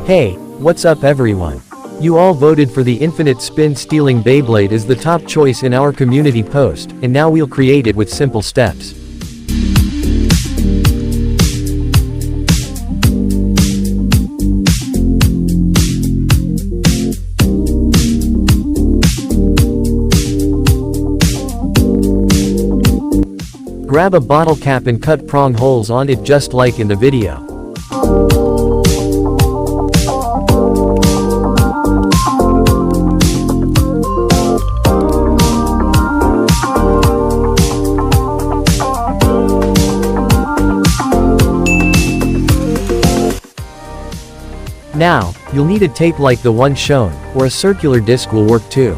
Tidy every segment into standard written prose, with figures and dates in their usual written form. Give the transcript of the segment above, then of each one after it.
Hey, what's up everyone? You all voted for the infinite spin stealing Beyblade as the top choice in our community post, and now we'll create it with simple steps. Grab a bottle cap and cut prong holes on it just like in the video. Now, you'll need a tape like the one shown, or a circular disc will work too.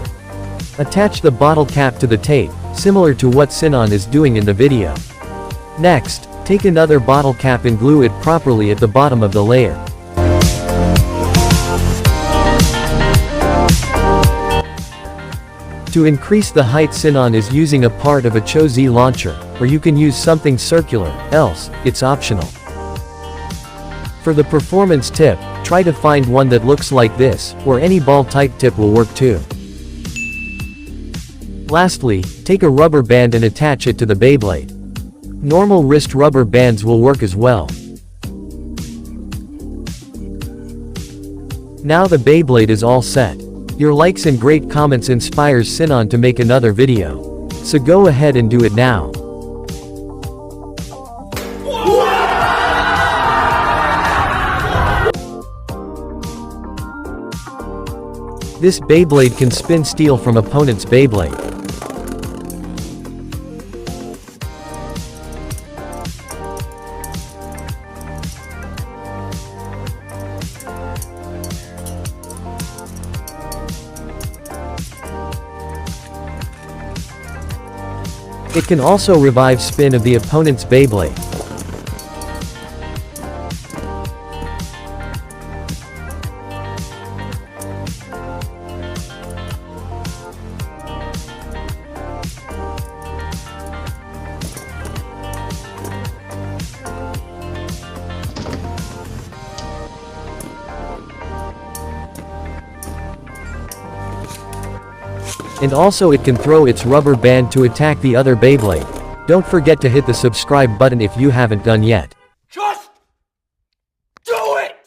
Attach the bottle cap to the tape, similar to what Sinon is doing in the video. Next, take another bottle cap and glue it properly at the bottom of the layer. To increase the height, Sinon is using a part of a Cho Z launcher, or you can use something circular, else, it's optional. For the performance tip, try to find one that looks like this, or any ball type tip will work too. Lastly, take a rubber band and attach it to the Beyblade. Normal wrist rubber bands will work as well. Now the Beyblade is all set. Your likes and great comments inspires Sinon to make another video. So go ahead and do it now. This Beyblade can spin steal from opponent's Beyblade. It can also revive spin of the opponent's Beyblade. And also it can throw its rubber band to attack the other Beyblade. Don't forget to hit the subscribe button if you haven't done yet.